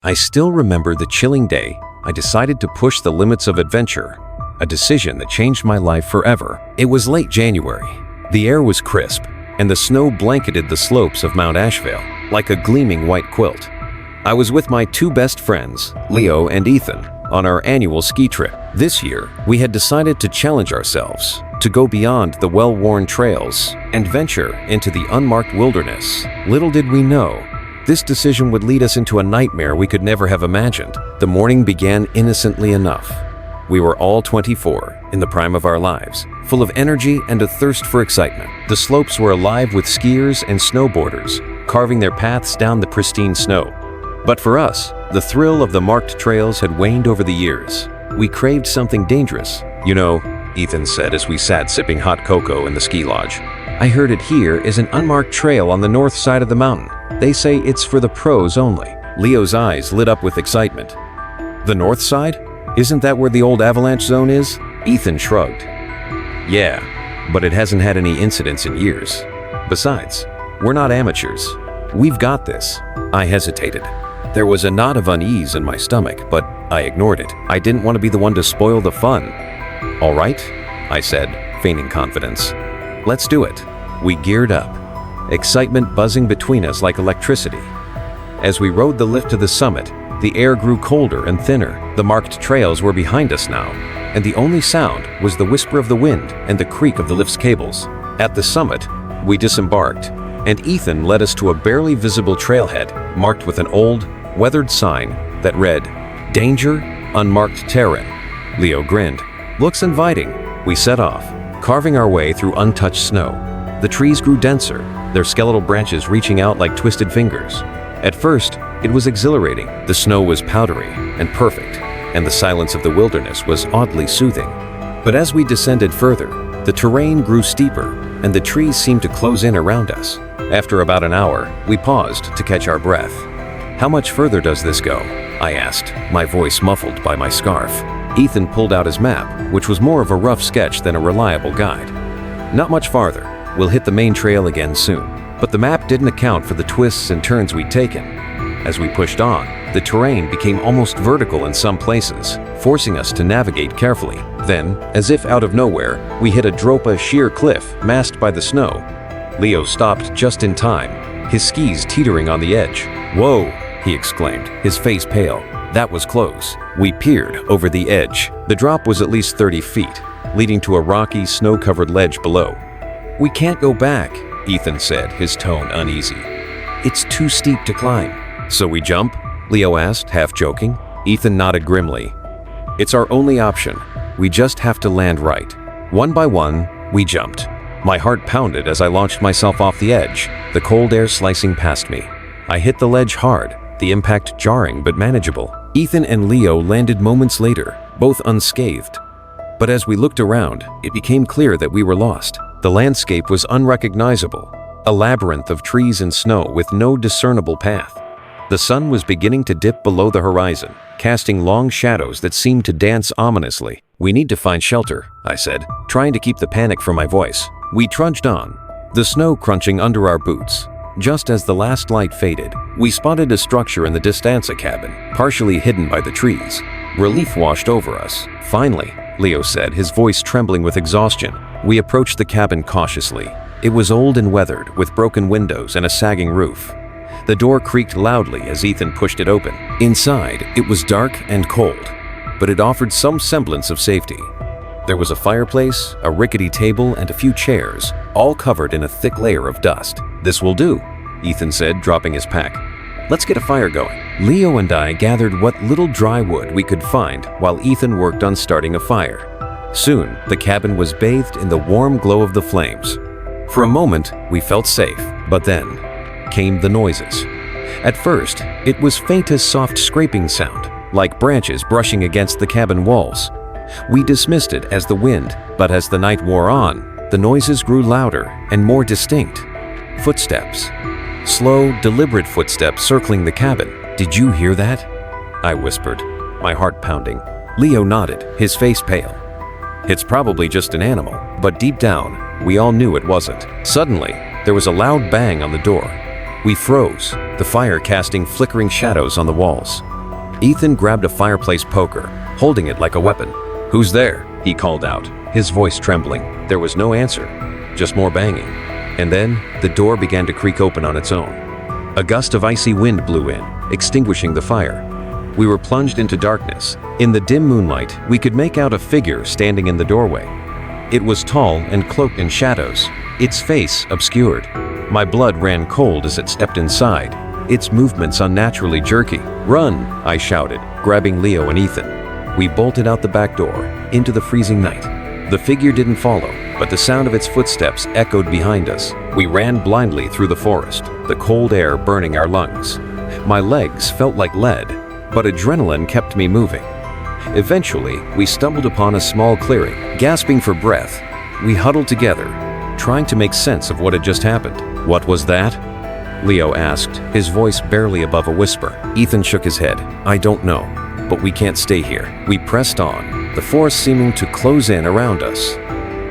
I still remember the chilling day I decided to push the limits of adventure, a decision that changed my life forever. It was late January. The air was crisp, and the snow blanketed the slopes of Mount Asheville like a gleaming white quilt. I was with my two best friends, Leo and Ethan, on our annual ski trip. This year, we had decided to challenge ourselves, to go beyond the well-worn trails and venture into the unmarked wilderness. Little did we know, this decision would lead us into a nightmare we could never have imagined. The morning began innocently enough. We were all 24, in the prime of our lives, full of energy and a thirst for excitement. The slopes were alive with skiers and snowboarders, carving their paths down the pristine snow. But for us, the thrill of the marked trails had waned over the years. We craved something dangerous. You know, Ethan said as we sat sipping hot cocoa in the ski lodge, I heard it here is an unmarked trail on the north side of the mountain. They say it's for the pros only. Leo's eyes lit up with excitement. The north side? Isn't that where the old avalanche zone is? Ethan shrugged. Yeah, but it hasn't had any incidents in years. Besides, we're not amateurs. We've got this. I hesitated. There was a knot of unease in my stomach, but I ignored it. I didn't want to be the one to spoil the fun. All right, I said, feigning confidence. Let's do it. We geared up, excitement buzzing between us like electricity. As we rode the lift to the summit, the air grew colder and thinner. The marked trails were behind us now, and the only sound was the whisper of the wind and the creak of the lift's cables. At the summit, we disembarked, and Ethan led us to a barely visible trailhead marked with an old, weathered sign that read, Danger, Unmarked Terrain. Leo grinned. Looks inviting. We set off, carving our way through untouched snow. The trees grew denser, their skeletal branches reaching out like twisted fingers. At first, it was exhilarating. The snow was powdery and perfect, and the silence of the wilderness was oddly soothing. But as we descended further, the terrain grew steeper, and the trees seemed to close in around us. After about an hour, we paused to catch our breath. How much further does this go? I asked, my voice muffled by my scarf. Ethan pulled out his map, which was more of a rough sketch than a reliable guide. Not much farther. We'll hit the main trail again soon. But the map didn't account for the twists and turns we'd taken. As we pushed on, the terrain became almost vertical in some places, forcing us to navigate carefully. Then, as if out of nowhere, we hit a dropa sheer cliff masked by the snow. Leo stopped just in time, his skis teetering on the edge. Whoa, he exclaimed, his face pale. That was close. We peered over the edge. The drop was at least 30 feet, leading to a rocky, snow-covered ledge below. We can't go back, Ethan said, his tone uneasy. It's too steep to climb. So we jump? Leo asked, half joking. Ethan nodded grimly. It's our only option. We just have to land right. One by one, we jumped. My heart pounded as I launched myself off the edge, the cold air slicing past me. I hit the ledge hard, the impact jarring but manageable. Ethan and Leo landed moments later, both unscathed. But as we looked around, it became clear that we were lost. The landscape was unrecognizable, a labyrinth of trees and snow with no discernible path. The sun was beginning to dip below the horizon, casting long shadows that seemed to dance ominously. We need to find shelter, I said, trying to keep the panic from my voice. We trudged on, the snow crunching under our boots. Just as the last light faded, we spotted a structure in the distance, a cabin, partially hidden by the trees. Relief washed over us. Finally, Leo said, his voice trembling with exhaustion. We approached the cabin cautiously. It was old and weathered, with broken windows and a sagging roof. The door creaked loudly as Ethan pushed it open. Inside, it was dark and cold, but it offered some semblance of safety. There was a fireplace, a rickety table, and a few chairs, all covered in a thick layer of dust. This will do, Ethan said, dropping his pack. Let's get a fire going. Leo and I gathered what little dry wood we could find while Ethan worked on starting a fire. Soon, the cabin was bathed in the warm glow of the flames. For a moment, we felt safe, but then came the noises. At first, it was faint as soft scraping sound, like branches brushing against the cabin walls. We dismissed it as the wind, but as the night wore on, the noises grew louder and more distinct. Footsteps. Slow, deliberate footsteps circling the cabin. Did you hear that? I whispered, my heart pounding. Leo nodded, his face pale. It's probably just an animal, but deep down, we all knew it wasn't. Suddenly, there was a loud bang on the door. We froze, the fire casting flickering shadows on the walls. Ethan grabbed a fireplace poker, holding it like a weapon. "Who's there?" he called out, his voice trembling. There was no answer, just more banging. And then, the door began to creak open on its own. A gust of icy wind blew in, extinguishing the fire. We were plunged into darkness. In the dim moonlight, we could make out a figure standing in the doorway. It was tall and cloaked in shadows, its face obscured. My blood ran cold as it stepped inside, its movements unnaturally jerky. "Run!" I shouted, grabbing Leo and Ethan. We bolted out the back door, into the freezing night. The figure didn't follow, but the sound of its footsteps echoed behind us. We ran blindly through the forest, the cold air burning our lungs. My legs felt like lead, but adrenaline kept me moving. Eventually, we stumbled upon a small clearing. Gasping for breath, we huddled together, trying to make sense of what had just happened. "What was that?" Leo asked, his voice barely above a whisper. Ethan shook his head. "I don't know, but we can't stay here." We pressed on, the forest seeming to close in around us.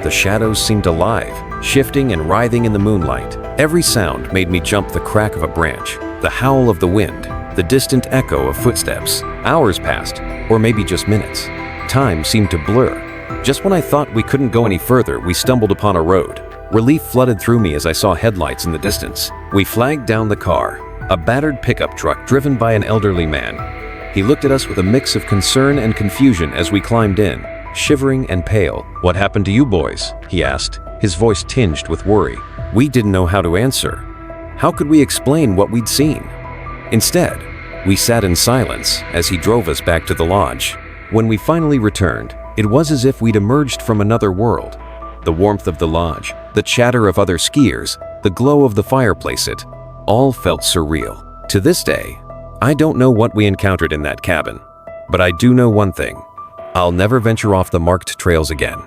The shadows seemed alive, shifting and writhing in the moonlight. Every sound made me jump the crack of a branch, the howl of the wind, the distant echo of footsteps. Hours passed, or maybe just minutes. Time seemed to blur. Just when I thought we couldn't go any further, we stumbled upon a road. Relief flooded through me as I saw headlights in the distance. We flagged down the car, a battered pickup truck driven by an elderly man. He looked at us with a mix of concern and confusion as we climbed in, shivering and pale. "What happened to you boys?" he asked, his voice tinged with worry. We didn't know how to answer. How could we explain what we'd seen? Instead, we sat in silence as he drove us back to the lodge. When we finally returned, it was as if we'd emerged from another world. The warmth of the lodge, the chatter of other skiers, the glow of the fireplace, it all felt surreal. To this day, I don't know what we encountered in that cabin, but I do know one thing: I'll never venture off the marked trails again.